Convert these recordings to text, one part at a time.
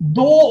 2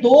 2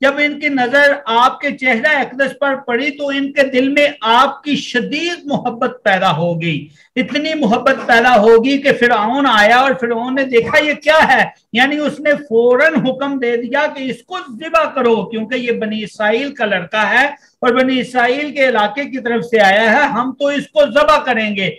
جب ان کی نظر آپ کے چہرہ اقدس پر پڑی تو ان کے دل میں آپ کی شدید محبت پیدا ہو گئی، اتنی محبت پیدا ہوگی کہ فرعون آیا اور فرعون نے دیکھا یہ کیا ہے، یعنی اس نے فوراً حکم دے دیا کہ اس کو ذبح کرو، کیونکہ یہ بنی اسرائیل کا لڑکا ہے اور بنی اسرائیل کے علاقے کی طرف سے آیا ہے، ہم تو اس کو ذبح کریں گے۔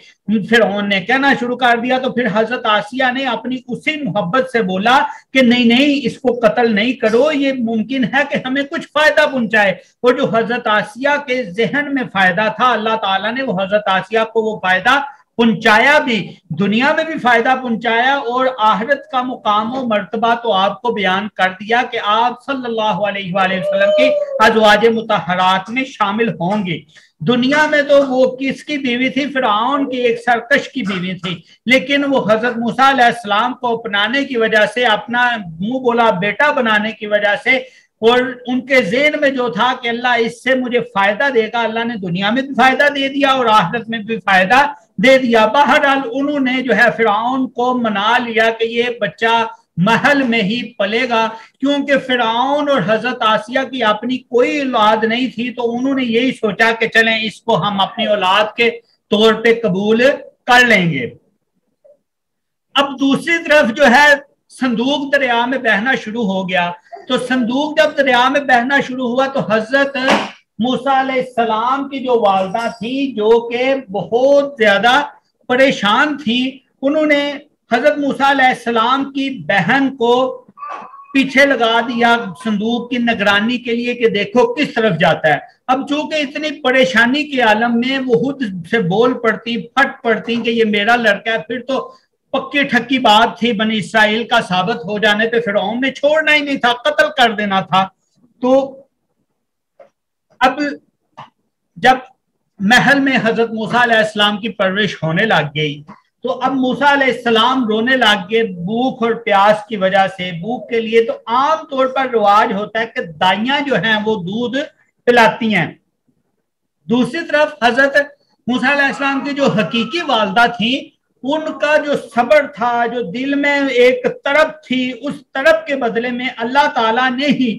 فرعون نے کہنا شروع کر دیا تو پھر حضرت آسیہ نے اپنی اسی محبت سے بولا کہ نہیں اس کو قتل نہیں کرو، یہ ممکن ہے کہ ہمیں کچھ فائدہ پہنچائے، اور جو حضرت آسیہ کے ذہن میں فائدہ تھا اللہ تعالیٰ نے وہ حضرت آسیہ کو وہ فائدہ پہنچایا بھی، دنیا میں بھی فائدہ پہنچایا، اور آخرت کا مقام و مرتبہ تو آپ کو بیان کر دیا کہ آپ صلی اللہ علیہ وآلہ وسلم کی ازواج مطہرات میں شامل ہوں گے۔ دنیا میں تو وہ کس کی بیوی تھی؟ فرعون کی ایک سرکش کی بیوی تھی، لیکن وہ حضرت موسیٰ علیہ السلام کو اپنانے کی وجہ سے، اپنا منہ بولا بیٹا بنانے کی وجہ سے، اور ان کے ذہن میں جو تھا کہ اللہ اس سے مجھے فائدہ دے گا، اللہ نے دنیا میں بھی فائدہ دے دیا اور آخرت میں بھی فائدہ دے دیا۔ بہرحال انہوں نے جو ہے فرعون کو منا لیا کہ یہ بچہ محل میں ہی پلے گا، کیونکہ فرعون اور حضرت آسیہ کی اپنی کوئی اولاد نہیں تھی، تو انہوں نے یہی سوچا کہ چلیں اس کو ہم اپنی اولاد کے طور پہ قبول کر لیں گے۔ اب دوسری طرف جو ہے صندوق دریا میں بہنا شروع ہو گیا، تو صندوق جب دریا میں بہنا شروع ہوا تو حضرت موسیٰ علیہ السلام کی جو والدہ تھی جو کہ بہت زیادہ پریشان تھی، انہوں نے حضرت موسیٰ علیہ السلام کی بہن کو پیچھے لگا دیا صندوق کی نگرانی کے لیے کہ دیکھو کس طرف جاتا ہے۔ اب چونکہ اتنی پریشانی کے عالم میں وہ خود سے بول پڑتی، پھٹ پڑتی کہ یہ میرا لڑکا ہے، پھر تو پکی ٹھکی بات تھی، بنی اسرائیل کا ثابت ہو جانے پہ فرعون نے چھوڑنا ہی نہیں تھا، قتل کر دینا تھا۔ تو اب جب محل میں حضرت موسیٰ علیہ السلام کی پرورش ہونے لگ گئی تو اب موسیٰ علیہ السلام رونے لگ گئے بھوک اور پیاس کی وجہ سے۔ بھوک کے لیے تو عام طور پر رواج ہوتا ہے کہ دائیاں جو ہیں وہ دودھ پلاتی ہیں۔ دوسری طرف حضرت موسیٰ علیہ السلام کی جو حقیقی والدہ تھیں، ان کا جو صبر تھا، جو دل میں ایک طرب تھی، اس طرب کے بدلے میں اللہ تعالیٰ نے ہی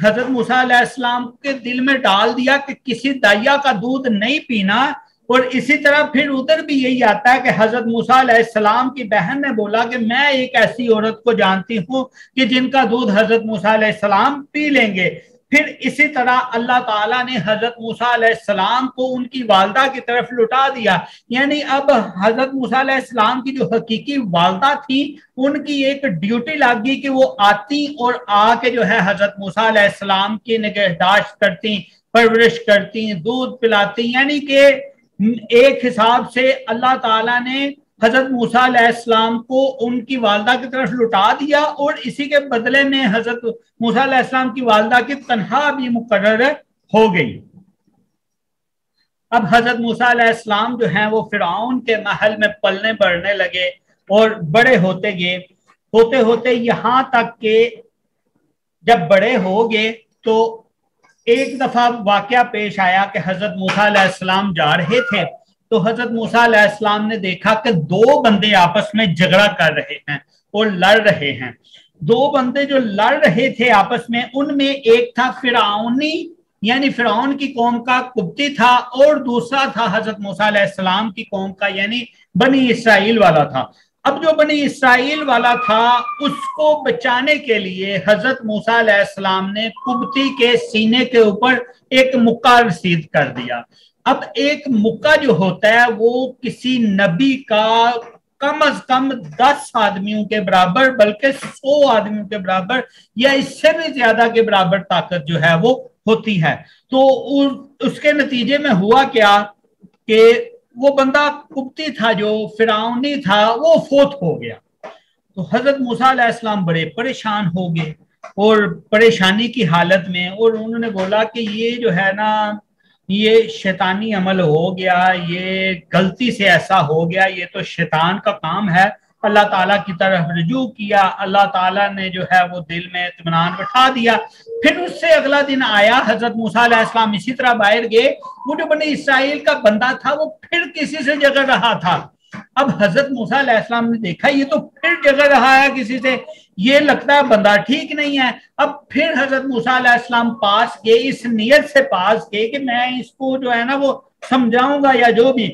حضرت موسیٰ علیہ السلام کے دل میں ڈال دیا کہ کسی دائیا کا دودھ نہیں پینا۔ اور اسی طرح پھر ادھر بھی یہی آتا ہے کہ حضرت موسیٰ علیہ السلام کی بہن نے بولا کہ میں ایک ایسی عورت کو جانتی ہوں کہ جن کا دودھ حضرت موسیٰ علیہ السلام پی لیں گے۔ پھر اسی طرح اللہ تعالیٰ نے حضرت موسیٰ علیہ السلام کو ان کی والدہ کی طرف لٹا دیا، یعنی اب حضرت موسیٰ علیہ السلام کی جو حقیقی والدہ تھی ان کی ایک ڈیوٹی لگ گئی کہ وہ آتی اور آ کے جو ہے حضرت موسیٰ علیہ السلام کی نگہداشت کرتی، پرورش کرتی، دودھ پلاتی، یعنی کہ ایک حساب سے اللہ تعالیٰ نے حضرت موسیٰ علیہ السلام کو ان کی والدہ کی طرف لٹا دیا، اور اسی کے بدلے میں حضرت موسیٰ علیہ السلام کی والدہ کی تنخواہ بھی مقرر ہو گئی۔ اب حضرت موسیٰ علیہ السلام جو ہیں وہ فرعون کے محل میں پلنے بڑھنے لگے اور بڑے ہوتے گئے، ہوتے ہوتے یہاں تک کہ جب بڑے ہو گئے تو ایک دفعہ واقعہ پیش آیا کہ حضرت موسیٰ علیہ السلام جا رہے تھے تو حضرت موسیٰ علیہ السلام نے دیکھا کہ دو بندے آپس میں جھگڑا کر رہے ہیں اور لڑ رہے ہیں۔ دو بندے جو لڑ رہے تھے آپس میں، ان میں ایک تھا فرعونی یعنی فرعون کی قوم کا قبطی تھا، اور دوسرا تھا حضرت موسیٰ علیہ السلام کی قوم کا یعنی بنی اسرائیل والا تھا۔ اب جو بنی اسرائیل والا تھا اس کو بچانے کے لیے حضرت موسیٰ علیہ السلام نے قبطی کے سینے کے اوپر ایک مکہ رسید کر دیا۔ اب ایک مکہ جو ہوتا ہے وہ کسی نبی کا کم از کم 10 آدمیوں کے برابر بلکہ 100 آدمیوں کے برابر یا اس سے بھی زیادہ کے برابر طاقت جو ہے وہ ہوتی ہے۔ تو اس کے نتیجے میں ہوا کیا کہ وہ بندہ قبطی تھا جو فرعونی تھا وہ فوت ہو گیا۔ تو حضرت موسیٰ علیہ السلام بڑے پریشان ہو گئے اور پریشانی کی حالت میں، اور انہوں نے بولا کہ یہ جو ہے نا یہ شیطانی عمل ہو گیا، یہ غلطی سے ایسا ہو گیا، یہ تو شیطان کا کام ہے۔ اللہ تعالیٰ کی طرف رجوع کیا، اللہ تعالیٰ نے جو ہے وہ دل میں اطمینان بٹھا دیا۔ پھر اس سے اگلا دن آیا، حضرت موسیٰ علیہ السلام اسی طرح باہر گئے، وہ جو بنی اسرائیل کا بندہ تھا وہ پھر کسی سے جھگڑ رہا تھا، اب حضرت موسیٰ علیہ السلام نے دیکھا یہ تو پھر جگہ رہا ہے کسی سے، یہ لگتا ہے بندہ ٹھیک نہیں ہے. اب پھر حضرت موسیٰ علیہ السلام پاس گئے، اس نیت سے پاس گئے کہ میں اس کو جو ہے نا وہ سمجھاؤں گا یا جو بھی.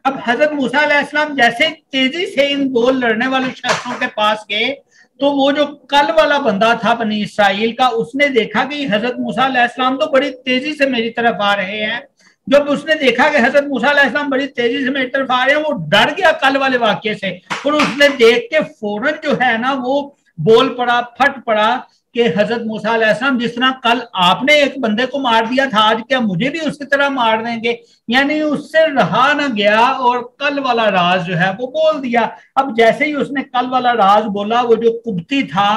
اب حضرت موسیٰ علیہ السلام جیسے تیزی سے ان دو لڑنے والے شخصوں کے پاس گئے تو وہ جو کل والا بندہ تھا بنی اسرائیل کا، اس نے دیکھا کہ حضرت موسیٰ علیہ السلام تو بڑی تیزی سے میری طرف آ رہے ہیں. جب اس نے دیکھا کہ حضرت موسیٰ علیہ السلام بڑی تیزی سے میری طرف آ رہے ہیں، وہ ڈر گیا کل والے واقعے سے، اور اس نے دیکھ کے فوراً جو ہے نا وہ بول پڑا، پھٹ پڑا کہ حضرت موسیٰ علیہ السلام جس طرح کل آپ نے ایک بندے کو مار دیا تھا، آج کیا مجھے بھی اسی طرح مار دیں گے؟ یعنی اس سے رہا نہ گیا اور کل والا راز جو ہے وہ بول دیا. اب جیسے ہی اس نے کل والا راز بولا، وہ جو قبطی تھا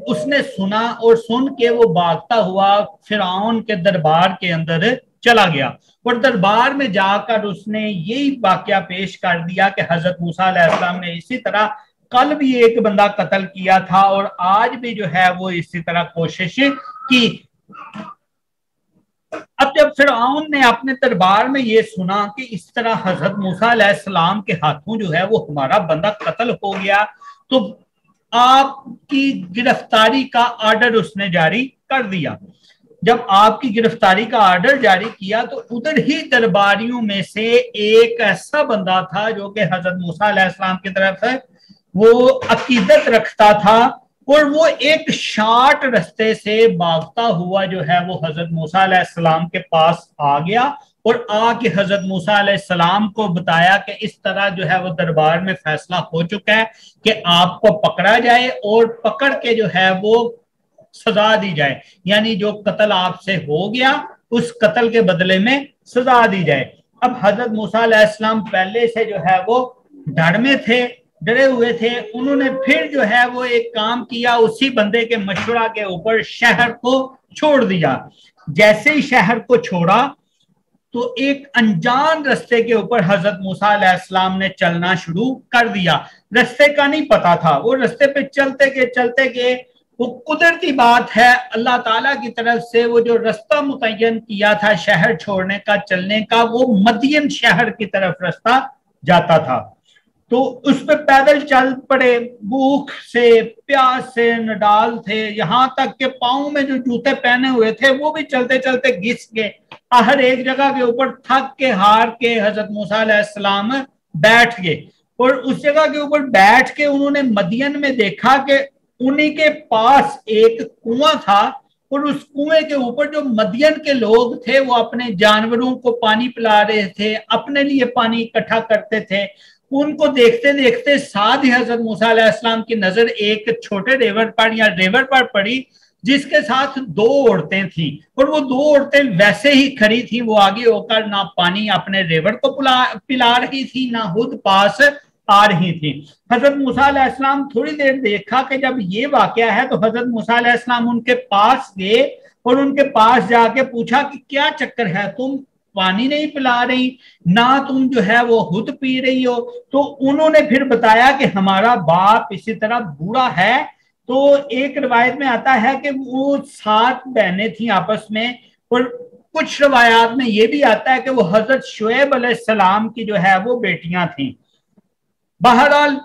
اس نے سنا، اور سن کے وہ بھاگتا ہوا فرعون کے دربار کے اندر چلا گیا، اور دربار میں جا کر اس نے یہی واقعہ پیش کر دیا کہ حضرت موسیٰ علیہ السلام نے اسی طرح کل بھی ایک بندہ قتل کیا تھا اور آج بھی جو ہے وہ اسی طرح کوشش کی. اب جب فرعون نے اپنے دربار میں یہ سنا کہ اس طرح حضرت موسیٰ علیہ السلام کے ہاتھوں جو ہے وہ ہمارا بندہ قتل ہو گیا، تو آپ کی گرفتاری کا آرڈر اس نے جاری کر دیا. جب آپ کی گرفتاری کا آرڈر جاری کیا تو ادھر ہی درباریوں میں سے ایک ایسا بندہ تھا جو کہ حضرت موسیٰ علیہ السلام کی طرف وہ عقیدت رکھتا تھا، اور وہ ایک شارٹ رستے سے بھاگتا ہوا جو ہے وہ حضرت موسیٰ علیہ السلام کے پاس آ گیا، اور آ کے حضرت موسیٰ علیہ السلام کو بتایا کہ اس طرح جو ہے وہ دربار میں فیصلہ ہو چکا ہے کہ آپ کو پکڑا جائے اور پکڑ کے جو ہے وہ سزا دی جائے، یعنی جو قتل آپ سے ہو گیا اس قتل کے بدلے میں سزا دی جائے. اب حضرت موسیٰ علیہ السلام پہلے سے جو ہے وہ ڈر میں تھے، ڈرے ہوئے تھے. انہوں نے پھر جو ہے وہ ایک کام کیا، اسی بندے کے مشورہ کے اوپر شہر کو چھوڑ دیا. جیسے ہی شہر کو چھوڑا تو ایک انجان رستے کے اوپر حضرت موسیٰ علیہ السلام نے چلنا شروع کر دیا. رستے کا نہیں پتا تھا، وہ رستے پہ چلتے گئے. وہ قدرتی بات ہے اللہ تعالیٰ کی طرف سے وہ جو رستہ متعین کیا تھا شہر چھوڑنے کا، چلنے کا، وہ مدین شہر کی طرف رستہ جاتا تھا. تو اس پہ پیدل چل پڑے، بھوک سے پیاس سے نڈال تھے، یہاں تک کہ پاؤں میں جو جوتے پہنے ہوئے تھے وہ بھی چلتے چلتے گھس گئے. ہر ایک جگہ کے اوپر تھک کے ہار کے حضرت موسیٰ علیہ السلام بیٹھ گئے، اور اس جگہ کے اوپر بیٹھ کے انہوں نے مدین میں دیکھا کہ انہی کے پاس ایک کنواں تھا، اور اس کنویں کے اوپر جو مدین کے لوگ تھے وہ اپنے جانوروں کو پانی پلا رہے تھے، اپنے لیے پانی اکٹھا کرتے تھے. ان کو دیکھتے دیکھتے ساتھ ہی حضرت موسیٰ علیہ السلام کی نظر ایک چھوٹے ریور پر پڑی جس کے ساتھ دو عورتیں تھیں، اور وہ دو عورتیں ویسے ہی کھڑی تھیں. وہ آگے ہو کر نہ پانی اپنے ریور کو پلا رہی تھی، نہ خود پاس آ رہی تھی. حضرت موسیٰ علیہ السلام تھوڑی دیر دیکھا کہ جب یہ واقعہ ہے تو حضرت موسیٰ علیہ السلام ان کے پاس گئے اور ان کے پاس جا کے پوچھا کہ کیا چکر ہے، تم پانی نہیں پلا رہی، نہ تم جو ہے وہ خود پی رہی ہو؟ تو انہوں نے پھر بتایا کہ ہمارا باپ اسی طرح بوڑھا ہے. تو ایک روایت میں آتا ہے کہ وہ 7 بہنیں تھیں آپس میں، اور کچھ روایات میں یہ بھی آتا ہے کہ وہ حضرت شعیب علیہ السلام کی جو ہے وہ بیٹیاں تھیں. بہرحال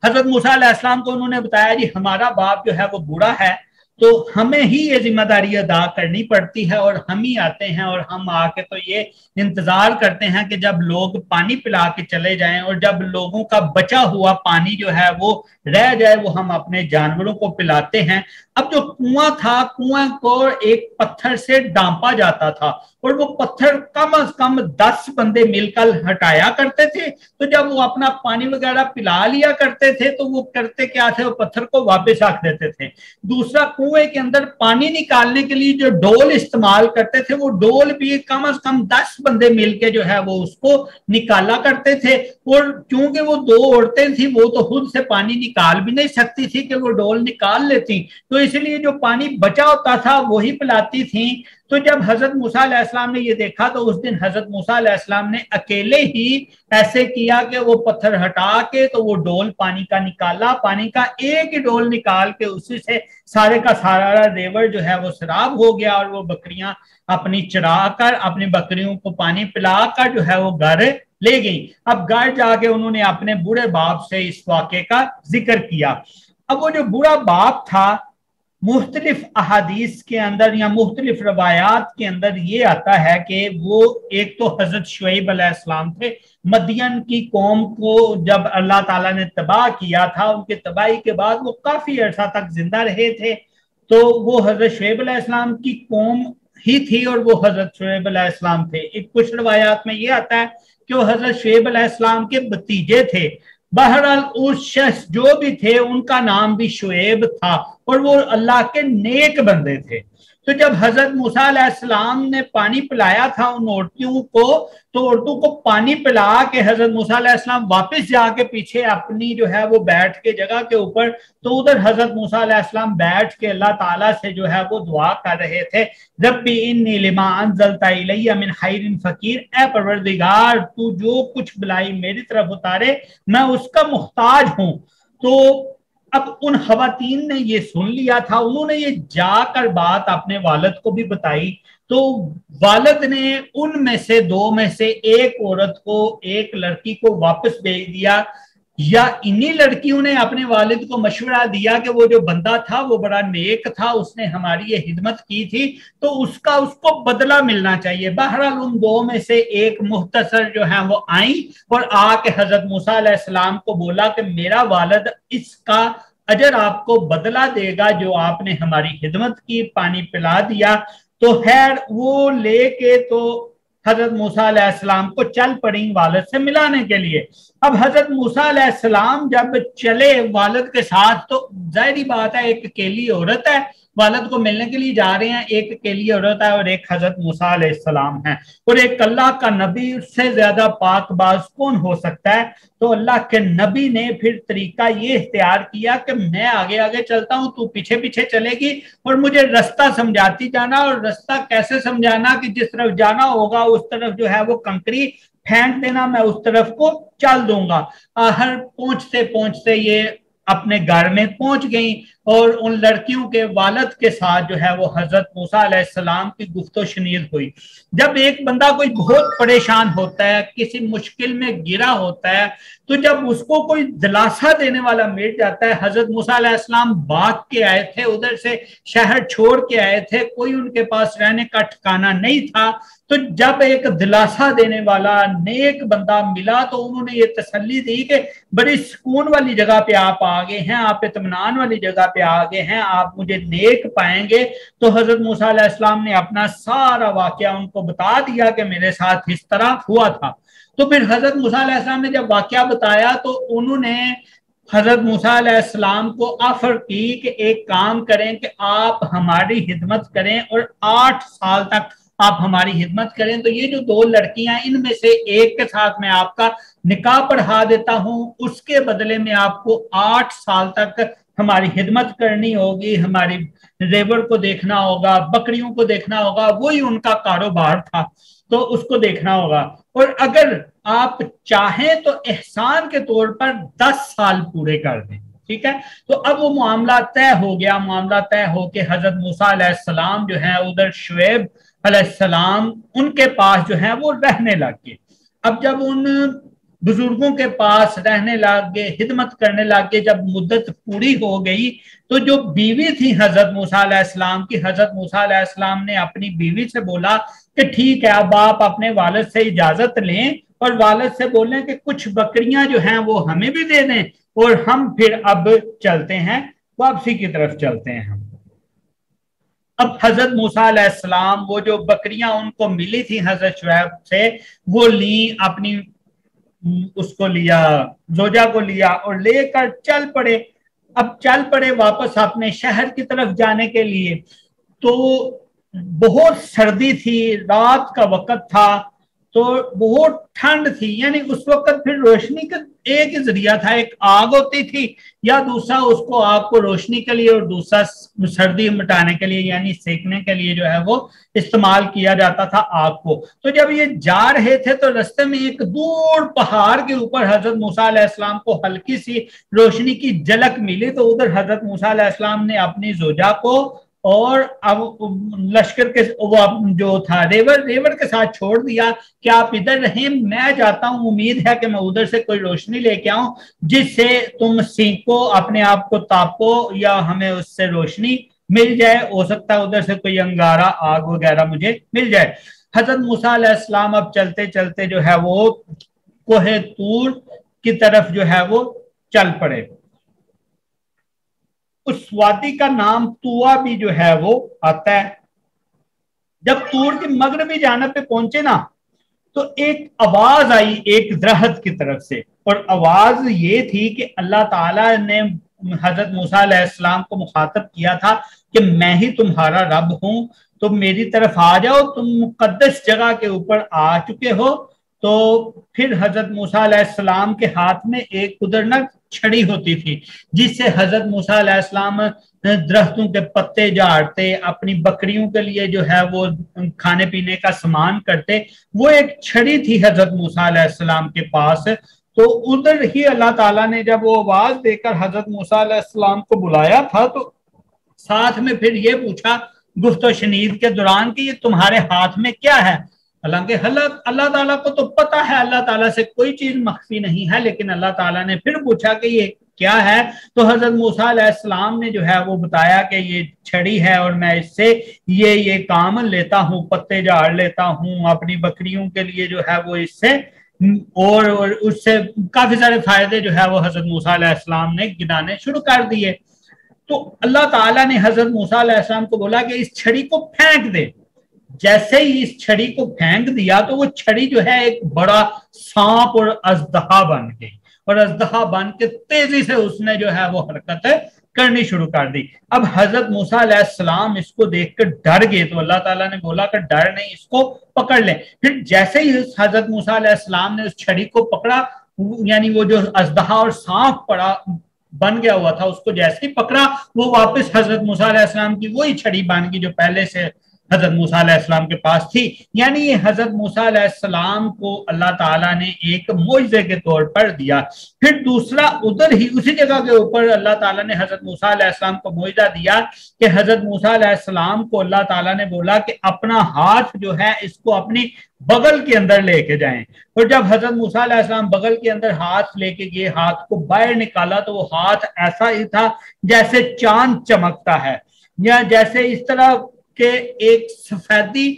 حضرت موسیٰ علیہ السلام کو انہوں نے بتایا جی ہمارا باپ جو ہے وہ بوڑھا ہے، تو ہمیں ہی یہ ذمہ داری ادا کرنی پڑتی ہے، اور ہم ہی آتے ہیں اور ہم آ کے تو یہ انتظار کرتے ہیں کہ جب لوگ پانی پلا کے چلے جائیں، اور جب لوگوں کا بچا ہوا پانی جو ہے وہ رہ جائے وہ ہم اپنے جانوروں کو پلاتے ہیں. اب جو کنواں تھا، کنواں کو ایک پتھر سے ڈانپا جاتا تھا، اور وہ پتھر کم از کم 10 بندے مل کر ہٹایا کرتے تھے. تو جب وہ اپنا پانی وغیرہ پلا لیا کرتے تھے تو وہ کرتے کیا تھے، وہ پتھر کو واپس رکھ دیتے تھے. دوسرا، کنویں کے اندر پانی نکالنے کے لیے جو ڈول استعمال کرتے تھے، وہ ڈول بھی کم از کم 10 بندے مل کے جو ہے وہ اس کو نکالا کرتے تھے. اور چونکہ وہ 2 عورتیں تھیں، وہ تو خود سے پانی نکال بھی نہیں سکتی تھی کہ وہ ڈول نکال لیتی، تو اس لیے جو پانی بچا ہوتا تھا وہی پلاتی تھیں. تو جب حضرت موسیٰ علیہ السلام نے یہ دیکھا تو اس دن حضرت موسیٰ علیہ السلام نے اکیلے ہی ایسے کیا کہ وہ پتھر ہٹا کے تو وہ ڈول پانی کا نکالا، پانی کا ایک ہی ڈول نکال کے اسی سے سارے کا سارا ریور جو ہے وہ سراب ہو گیا، اور وہ بکریاں اپنی چرا کر اپنی بکریوں کو پانی پلا کر جو ہے وہ گھر لے گئی۔ اب گھر جا کے انہوں نے اپنے بوڑھے باپ سے اس واقعے کا ذکر کیا۔ اب وہ جو بوڑھا باپ تھا، مختلف احادیث کے اندر یا مختلف روایات کے اندر یہ آتا ہے کہ وہ ایک تو حضرت شعیب علیہ السلام تھے، مدین کی قوم کو جب اللہ تعالیٰ نے تباہ کیا تھا، ان کے تباہی کے بعد وہ کافی عرصہ تک زندہ رہے تھے، تو وہ حضرت شعیب علیہ السلام کی قوم ہی تھی اور وہ حضرت شعیب علیہ السلام تھے۔ ایک کچھ روایات میں یہ آتا ہے کہ وہ حضرت شعیب علیہ السلام کے بھتیجے تھے۔ بہرحال اس شخص جو بھی تھے ان کا نام بھی شعیب تھا اور وہ اللہ کے نیک بندے تھے۔ تو جب حضرت موسیٰ علیہ السلام نے پانی پلایا تھا ان عورتوں کو، تو عورتوں کو پانی پلا کے حضرت موسیٰ علیہ السلام واپس جا کے پیچھے اپنی جو ہے وہ بیٹھ کے جگہ کے اوپر، تو ادھر حضرت موسیٰ علیہ السلام بیٹھ کے اللہ تعالیٰ سے جو ہے وہ دعا کر رہے تھے، ربی انی لما انزلت الی من خیر فقیر، اے پروردگار تو جو کچھ بلائی میری طرف اتارے میں اس کا محتاج ہوں۔ تو اب ان خواتین نے یہ سن لیا تھا، انہوں نے یہ جا کر بات اپنے والد کو بھی بتائی، تو والد نے ان میں سے دو میں سے ایک عورت کو، ایک لڑکی کو واپس بھیج دیا، یا انہی لڑکیوں نے اپنے والد کو مشورہ دیا کہ وہ جو بندہ تھا وہ بڑا نیک تھا، اس نے ہماری یہ خدمت کی تھی تو اس کو بدلہ ملنا چاہیے۔ بہرحال ان دو میں سے ایک مختصر جو ہے وہ آئیں اور آ کے حضرت موسیٰ علیہ السلام کو بولا کہ میرا والد اس کا اجر آپ کو بدلہ دے گا جو آپ نے ہماری خدمت کی، پانی پلا دیا۔ تو خیر وہ لے کے تو حضرت موسیٰ علیہ السلام کو چل پڑیں والد سے ملانے کے لیے۔ اب حضرت موسیٰ علیہ السلام جب چلے والد کے ساتھ تو ظاہری بات ہے ایک اکیلی عورت ہے، والد کو ملنے کے لیے جا رہے ہیں، ایک اکیلی عورت ہے اور ایک حضرت موسیٰ علیہ السلام ہے، اور ایک اللہ کا نبی، اس سے زیادہ پاک باز کون ہو سکتا ہے؟ تو اللہ کے نبی نے پھر طریقہ یہ اختیار کیا کہ میں آگے آگے چلتا ہوں، تو پیچھے پیچھے چلے گی اور مجھے رستہ سمجھاتی جانا، اور رستہ کیسے سمجھانا کہ جس طرف جانا ہوگا اس طرف جو ہے وہ کنکری پھینک دینا، میں اس طرف کو چل دوں گا۔ آخر پہنچتے پہنچتے یہ اپنے گھر میں پہنچ گئیں اور ان لڑکیوں کے والد کے ساتھ جو ہے وہ حضرت موسیٰ علیہ السلام کی گفت و شنید ہوئی۔ جب ایک بندہ کوئی بہت پریشان ہوتا ہے، کسی مشکل میں گرا ہوتا ہے، تو جب اس کو کوئی دلاسا دینے والا مل جاتا ہے، حضرت موسیٰ علیہ السلام بھاگ کے آئے تھے، ادھر سے شہر چھوڑ کے آئے تھے، کوئی ان کے پاس رہنے کا ٹھکانہ نہیں تھا، تو جب ایک دلاسا دینے والا نیک بندہ ملا تو انہوں نے یہ تسلی دی کہ بڑی سکون والی جگہ پہ آپ آگے ہیں، آپ اطمینان والی جگہ پہ آگے ہیں، آپ مجھے نیک پائیں گے۔ تو حضرت موسیٰ علیہ السلام نے اپنا سارا واقعہ ان کو بتا دیا کہ میرے ساتھ اس طرح ہوا تھا۔ تو پھر حضرت موسیٰ علیہ السلام نے جب واقعہ بتایا تو انہوں نے حضرت موسیٰ علیہ السلام کو آفر کی کہ ایک کام کریں کہ آپ ہماری خدمت کریں اور 8 سال تک آپ ہماری خدمت کریں، تو یہ جو 2 لڑکیاں ان میں سے ایک کے ساتھ میں آپ کا نکاح پڑھا دیتا ہوں، اس کے بدلے میں آپ کو 8 سال تک ہماری خدمت کرنی ہوگی، ہماری زیور کو دیکھنا ہوگا، بکریوں کو دیکھنا ہوگا، وہی ان کا کاروبار تھا تو اس کو دیکھنا ہوگا، اور اگر آپ چاہیں تو احسان کے طور پر 10 سال پورے کر دیں، ٹھیک ہے؟ تو اب وہ معاملہ طے ہو گیا، معاملہ طے ہو کے حضرت موسیٰ علیہ السلام جو ہے ادھر شعیب علیہ السلام ان کے پاس جو ہے وہ رہنے لگ گئے۔ اب جب ان بزرگوں کے پاس رہنے لگ گئے، خدمت کرنے لگ گئے، جب مدت پوری ہو گئی تو جو بیوی تھی حضرت موسیٰ علیہ السلام کی، حضرت موسیٰ علیہ السلام نے اپنی بیوی سے بولا کہ ٹھیک ہے اب آپ اپنے والد سے اجازت لیں اور والد سے بولیں کہ کچھ بکریاں جو ہیں وہ ہمیں بھی دے دیں، اور ہم پھر اب چلتے ہیں، واپسی کی طرف چلتے ہیں ہم۔ اب حضرت موسیٰ علیہ السلام وہ جو بکریاں ان کو ملی تھی حضرت شعیب سے وہ لیں، اپنی اس کو لیا، زوجہ کو لیا اور لے کر چل پڑے۔ اب چل پڑے واپس اپنے شہر کی طرف جانے کے لیے، تو بہت سردی تھی، رات کا وقت تھا، تو بہت ٹھنڈ تھی، یعنی اس وقت پھر روشنی کا ایک ہی ذریعہ تھا، ایک آگ ہوتی تھی یا دوسرا اس کو آگ کو روشنی کے لیے اور دوسرا سردی مٹانے کے لیے یعنی سیکنے کے لیے جو ہے وہ استعمال کیا جاتا تھا آگ کو۔ تو جب یہ جا رہے تھے تو رستے میں ایک دور پہاڑ کے اوپر حضرت موسیٰ علیہ السلام کو ہلکی سی روشنی کی جھلک ملی، تو ادھر حضرت موسیٰ علیہ السلام نے اپنی زوجہ کو اور اب لشکر کے وہ جو تھا ریور کے ساتھ چھوڑ دیا کہ آپ ادھر رہیں، میں جاتا ہوں، امید ہے کہ میں ادھر سے کوئی روشنی لے کے آؤں جس سے تم سینکو، اپنے آپ کو تاپو یا ہمیں اس سے روشنی مل جائے، ہو سکتا ہے ادھر سے کوئی انگارہ آگ وغیرہ مجھے مل جائے۔ حضرت موسیٰ علیہ السلام اب چلتے چلتے جو ہے وہ کوہ طور کی طرف جو ہے وہ چل پڑے۔ اس وادی کا نام طوا بھی جو ہے وہ آتا ہے۔ جب طور کی مغربی جانب پہ پہنچے نا تو ایک آواز آئی ایک درخت کی طرف سے، اور آواز یہ تھی کہ اللہ تعالیٰ نے حضرت موسیٰ علیہ السلام کو مخاطب کیا تھا کہ میں ہی تمہارا رب ہوں، تم میری طرف آ جاؤ، تم مقدس جگہ کے اوپر آ چکے ہو۔ تو پھر حضرت موسیٰ علیہ السلام کے ہاتھ میں ایک قدرنک چھڑی ہوتی تھی جس سے حضرت موسیٰ علیہ السلام درختوں کے پتے جھاڑتے، اپنی بکریوں کے لیے جو ہے وہ کھانے پینے کا سامان کرتے۔ وہ ایک چھڑی تھی حضرت موسیٰ علیہ السلام کے پاس۔ تو ادھر ہی اللہ تعالیٰ نے جب وہ آواز دے کر حضرت موسیٰ علیہ السلام کو بلایا تھا تو ساتھ میں پھر یہ پوچھا گفت و شنید کے دوران کہ یہ تمہارے ہاتھ میں کیا ہے؟ حالانکہ اللہ تعالیٰ کو تو پتا ہے، اللہ تعالیٰ سے کوئی چیز مخفی نہیں ہے، لیکن اللہ تعالیٰ نے پھر پوچھا کہ یہ کیا ہے؟ تو حضرت موسیٰ علیہ السلام نے جو ہے وہ بتایا کہ یہ چھڑی ہے اور میں اس سے یہ کام لیتا ہوں، پتے جھاڑ لیتا ہوں اپنی بکریوں کے لیے جو ہے وہ اس سے، اور اس سے کافی سارے فائدے جو ہے وہ حضرت موسیٰ علیہ السلام نے گنانے شروع کر دیے۔ تو اللہ تعالیٰ نے حضرت موسیٰ علیہ السلام کو بولا کہ اس چھڑی کو پھینک دے۔ جیسے ہی اس چھڑی کو پھینک دیا تو وہ چھڑی جو ہے ایک بڑا سانپ اور اژدہا بن گئی، اور اژدہا بن کے تیزی سے اس نے جو ہے وہ حرکت کرنی شروع کر دی۔ اب حضرت موسیٰ علیہ السلام اس کو دیکھ کر ڈر گئے، تو اللہ تعالیٰ نے بولا کہ ڈر نہیں، اس کو پکڑ لیں۔ پھر جیسے ہی حضرت موسیٰ علیہ السلام نے اس چھڑی کو پکڑا، یعنی وہ جو اژدہا اور سانپ پڑا بن گیا ہوا تھا، اس کو جیسے ہی پکڑا وہ واپس حضرت موسیٰ علیہ السلام کی وہی چھڑی بن گئی جو پہلے سے حضرت موسیٰ علیہ السلام کے پاس تھی۔ یعنی یہ حضرت موسیٰ علیہ السلام کو اللہ تعالیٰ نے ایک معجزے کے طور پر دیا۔ پھر دوسرا ادھر ہی اسی جگہ کے اوپر اللہ تعالیٰ نے حضرت موسیٰ علیہ السلام کو معجزہ دیا کہ حضرت موسیٰ علیہ السلام کو اللہ تعالیٰ نے بولا کہ اپنا ہاتھ جو ہے اس کو اپنی بغل کے اندر لے کے جائیں، اور جب حضرت موسیٰ علیہ السلام بغل کے اندر ہاتھ لے کے گئے، ہاتھ کو باہر نکالا تو وہ ہاتھ ایسا ہی تھا جیسے چاند چمکتا ہے، یا جیسے اس طرح کہ ایک سفیدی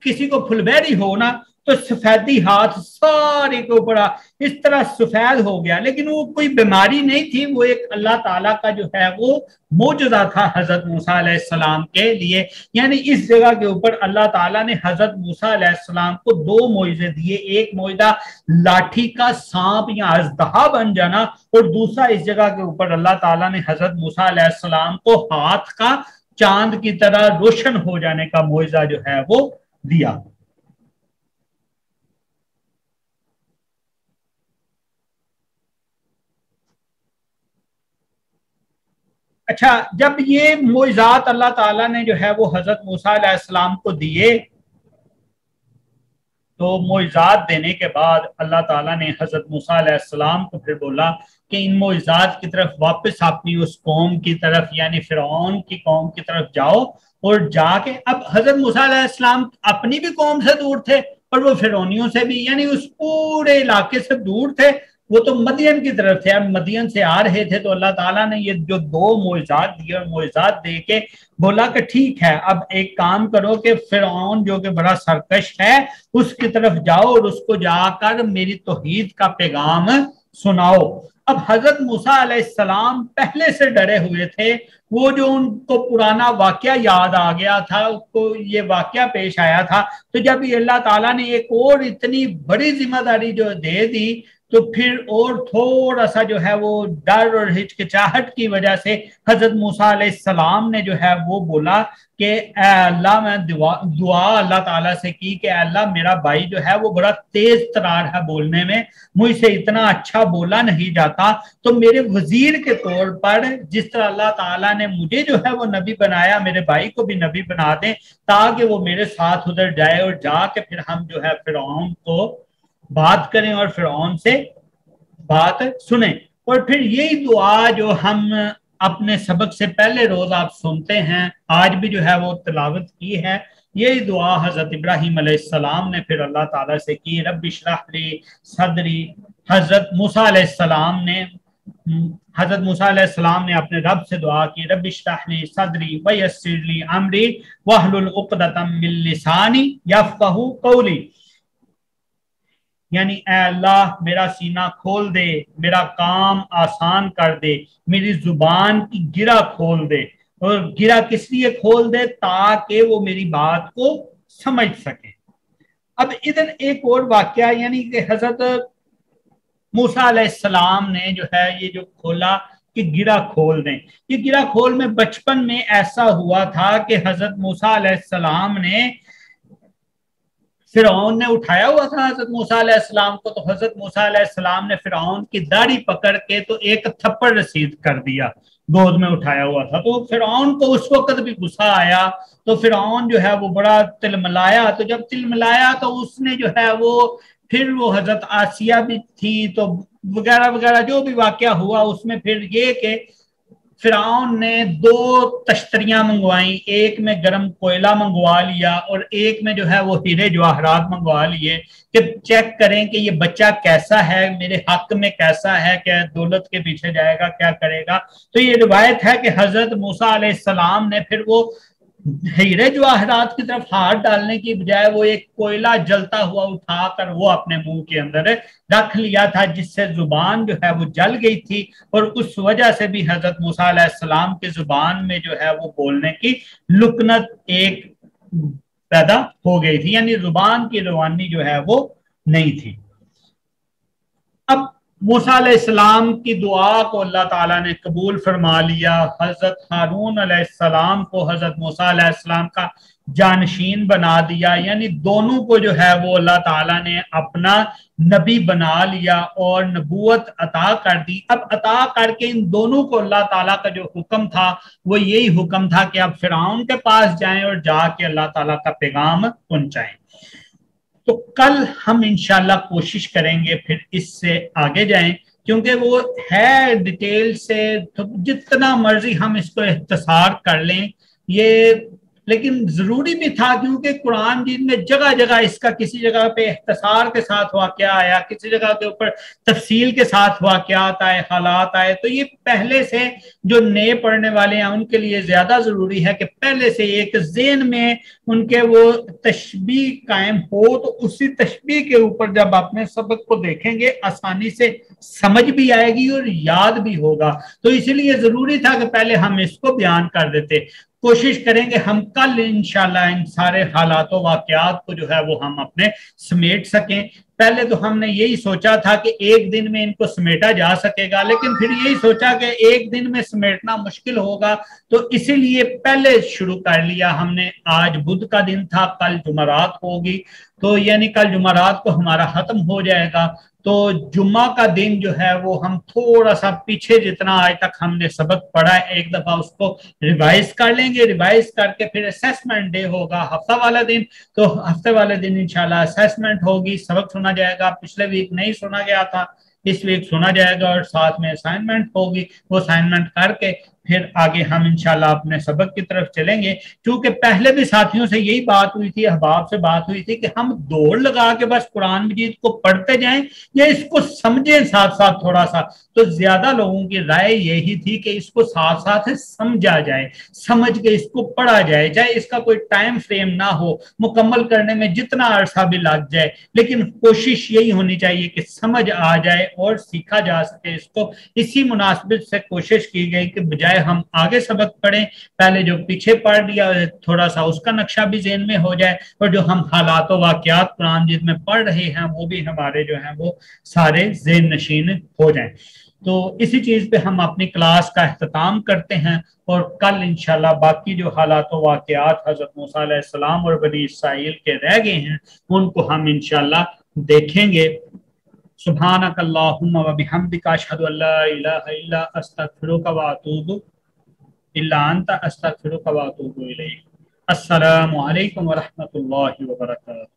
کسی کو پھلبیری ہو نا تو سفیدی ہاتھ سارے کے اوپر اس طرح سفید ہو گیا، لیکن وہ کوئی بیماری نہیں تھی، وہ ایک اللہ تعالیٰ کا جو ہے وہ معجزہ تھا حضرت موسیٰ علیہ السلام کے لیے۔ یعنی اس جگہ کے اوپر اللہ تعالیٰ نے حضرت موسیٰ علیہ السلام کو دو معجزے دیے، ایک معجزہ لاٹھی کا سانپ یا اژدہا بن جانا، اور دوسرا اس جگہ کے اوپر اللہ تعالیٰ نے حضرت موسیٰ علیہ السلام کو ہاتھ کا چاند کی طرح روشن ہو جانے کا معجزہ جو ہے وہ دیا۔ اچھا، جب یہ معجزات اللہ تعالیٰ نے جو ہے وہ حضرت موسیٰ علیہ السلام کو دیے تو معجزات دینے کے بعد اللہ تعالیٰ نے حضرت موسیٰ علیہ السلام کو پھر بولا کہ ان معجزات کی طرف واپس اپنی اس قوم کی طرف یعنی فرعون کی قوم کی طرف جاؤ، اور جا کے اب حضرت موسیٰ علیہ السلام اپنی بھی قوم سے دور تھے اور وہ فرعونیوں سے بھی، یعنی اس پورے علاقے سے دور تھے، وہ تو مدین کی طرف تھے، اب مدین سے آ رہے تھے۔ تو اللہ تعالیٰ نے یہ جو دو معجزات دیے اور معجزات دے کے بولا کہ ٹھیک ہے اب ایک کام کرو کہ فرعون جو کہ بڑا سرکش ہے اس کی طرف جاؤ اور اس کو جا کر میری توحید کا پیغام سناؤ۔ اب حضرت موسیٰ علیہ السلام پہلے سے ڈرے ہوئے تھے، وہ جو ان کو پرانا واقعہ یاد آ گیا تھا، اس کو یہ واقعہ پیش آیا تھا، تو جب یہ اللہ تعالیٰ نے ایک اور اتنی بڑی ذمہ داری جو دے دی تو پھر اور تھوڑا سا جو ہے وہ ڈر اور ہچکچاہٹ کی وجہ سے حضرت موسیٰ علیہ السلام نے جو ہے وہ بولا کہ اے اللہ، میں دعا اللہ تعالیٰ سے کی کہ اے اللہ میرا بھائی جو ہے وہ بڑا تیز ترار ہے بولنے میں، مجھ سے اتنا اچھا بولا نہیں جاتا، تو میرے وزیر کے طور پر جس طرح اللہ تعالیٰ نے مجھے جو ہے وہ نبی بنایا، میرے بھائی کو بھی نبی بنا دیں تاکہ وہ میرے ساتھ ادھر جائے اور جا کے پھر ہم جو ہے فرعون کو بات کریں اور فرعون سے بات سنیں۔ اور پھر یہی دعا جو ہم اپنے سبق سے پہلے روز آپ سنتے ہیں، آج بھی جو ہے وہ تلاوت کی ہے۔ یہی دعا حضرت ابراہیم علیہ السلام نے پھر اللہ تعالیٰ سے کی، رب اشرح لی صدری۔ حضرت موسیٰ علیہ السلام نے اپنے رب سے دعا کی، رب اشرح لی صدری ویسر لی امری واحلل عقدۃ من لسانی یفقہوا قولی، یعنی اے اللہ میرا سینہ کھول دے، میرا کام آسان کر دے، میری زبان کی گرہ کھول دے۔ اور گرہ کس لیے کھول دے؟ تاکہ وہ میری بات کو سمجھ سکے۔ اب ادھر ایک اور واقعہ، یعنی کہ حضرت موسیٰ علیہ السلام نے جو ہے یہ جو کھولا کہ گرہ کھول دیں، یہ گرہ کھول میں بچپن میں ایسا ہوا تھا کہ حضرت موسیٰ علیہ السلام نے، فرعون نے اٹھایا ہوا تھا حضرت موسیٰ علیہ السلام کو، تو حضرت موسیٰ علیہ السلام نے فرعون کی داڑھی پکڑ کے تو ایک تھپڑ رسید کر دیا، گود میں اٹھایا ہوا تھا۔ تو فرعون کو اس وقت بھی غصہ آیا، تو فرعون جو ہے وہ بڑا تلملایا، تو جب تلملایا تو اس نے جو ہے پھر وہ حضرت آسیہ بھی تھی، تو وغیرہ وغیرہ جو بھی واقعہ ہوا اس میں پھر یہ کہ فرعون نے 2 تشتریاں منگوائیں، ایک میں گرم کوئلہ منگوا لیا اور ایک میں جو ہے وہ ہیرے جواہرات منگوا لیے کہ چیک کریں کہ یہ بچہ کیسا ہے، میرے حق میں کیسا ہے، کہ دولت کے پیچھے جائے گا، کیا کرے گا۔ تو یہ روایت ہے کہ حضرت موسیٰ علیہ السلام نے پھر وہ ہیرے جواہرات کی طرف ہاتھ ڈالنے کی بجائے وہ ایک کوئلہ جلتا ہوا اٹھا کر وہ اپنے منہ کے اندر رکھ لیا تھا، جس سے زبان جو ہے وہ جل گئی تھی، اور اس وجہ سے بھی حضرت موسیٰ علیہ السلام کی زبان میں جو ہے وہ بولنے کی لکنت ایک پیدا ہو گئی تھی، یعنی زبان کی روانی جو ہے وہ نہیں تھی۔ اب موسیٰ علیہ السلام کی دعا کو اللہ تعالیٰ نے قبول فرما لیا، حضرت ہارون علیہ السلام کو حضرت موسیٰ علیہ السلام کا جانشین بنا دیا، یعنی دونوں کو جو ہے وہ اللہ تعالیٰ نے اپنا نبی بنا لیا اور نبوت عطا کر دی۔ اب عطا کر کے ان دونوں کو اللہ تعالیٰ کا جو حکم تھا وہ یہی حکم تھا کہ اب فرعون کے پاس جائیں اور جا کے اللہ تعالیٰ کا پیغام پہنچائیں۔ تو کل ہم انشاءاللہ کوشش کریں گے پھر اس سے آگے جائیں، کیونکہ وہ ہے ڈیٹیل سے، جتنا مرضی ہم اس کو اختصار کر لیں یہ، لیکن ضروری بھی تھا کیونکہ قرآن جن میں جگہ جگہ اس کا کسی جگہ پہ اختصار کے ساتھ واقعہ آیا، کسی جگہ کے اوپر تفصیل کے ساتھ واقعات آئے، حالات آئے، تو یہ پہلے سے جو نئے پڑھنے والے ہیں ان کے لیے زیادہ ضروری ہے کہ پہلے سے ایک ذہن میں ان کے وہ تشبیہ قائم ہو، تو اسی تشبیہ کے اوپر جب اپنے سبق کو دیکھیں گے آسانی سے سمجھ بھی آئے گی اور یاد بھی ہوگا۔ تو اسی لیے ضروری تھا کہ پہلے ہم اس کو بیان کر دیتے۔ کوشش کریں گے ہم کل انشاءاللہ ان سارے حالات و واقعات کو جو ہے وہ ہم اپنے سمیٹ سکیں۔ پہلے تو ہم نے یہی سوچا تھا کہ ایک دن میں ان کو سمیٹا جا سکے گا، لیکن پھر یہی سوچا کہ ایک دن میں سمیٹنا مشکل ہوگا، تو اسی لیے پہلے شروع کر لیا ہم نے۔ آج بدھ کا دن تھا، کل جمعرات ہوگی، تو یعنی کل جمعرات کو ہمارا ختم ہو جائے گا، تو جمعہ کا دن جو ہے وہ ہم تھوڑا سا پیچھے جتنا آج تک ہم نے سبق پڑھا ہے ایک دفعہ اس کو ریوائز کر لیں گے، ریوائز کر کے پھر اسیسمنٹ ڈے ہوگا ہفتہ والا دن، تو ہفتے والے دن انشاءاللہ اسیسمنٹ ہوگی، سبق سنا جائے گا، پچھلے ویک نہیں سنا گیا تھا اس ویک سنا جائے گا، اور ساتھ میں اسائنمنٹ ہوگی، وہ اسائنمنٹ کر کے پھر آگے ہم انشاءاللہ اپنے سبق کی طرف چلیں گے۔ کیونکہ پہلے بھی ساتھیوں سے یہی بات ہوئی تھی، احباب سے بات ہوئی تھی کہ ہم دوڑ لگا کے بس قرآن مجید کو پڑھتے جائیں یا اس کو سمجھیں ساتھ ساتھ تھوڑا سا، تو زیادہ لوگوں کی رائے یہی تھی کہ اس کو ساتھ ساتھ سمجھا جائے، سمجھ کے اس کو پڑھا جائے، چاہے اس کا کوئی ٹائم فریم نہ ہو، مکمل کرنے میں جتنا عرصہ بھی لگ جائے، لیکن کوشش یہی ہونی چاہیے کہ سمجھ آ جائے اور سیکھا جا سکے اس کو۔ اسی مناسبت سے کوشش کی گئی کہ بجائے ہم آگے سبق پڑھیں، پہلے جو پیچھے پڑھ لیا تھوڑا سا اس کا نقشہ بھی ذہن میں ہو جائے، اور جو ہم حالات و واقعات قرآن جس میں پڑھ رہے ہیں وہ بھی ہمارے جو ہیں وہ سارے ذہن نشین ہو جائیں۔ تو اسی چیز پہ ہم اپنی کلاس کا اختتام کرتے ہیں، اور کل انشاءاللہ باقی جو حالات و واقعات حضرت موسیٰ علیہ السلام اور بنی اسرائیل کے رہ گئے ہیں ان کو ہم انشاءاللہ دیکھیں گے۔ سبحانک اللہم و بحمدک اشہد ان لا الہ الا استغفرک و اتوب الیک۔ السلام علیکم ورحمۃ اللہ وبرکاتہ۔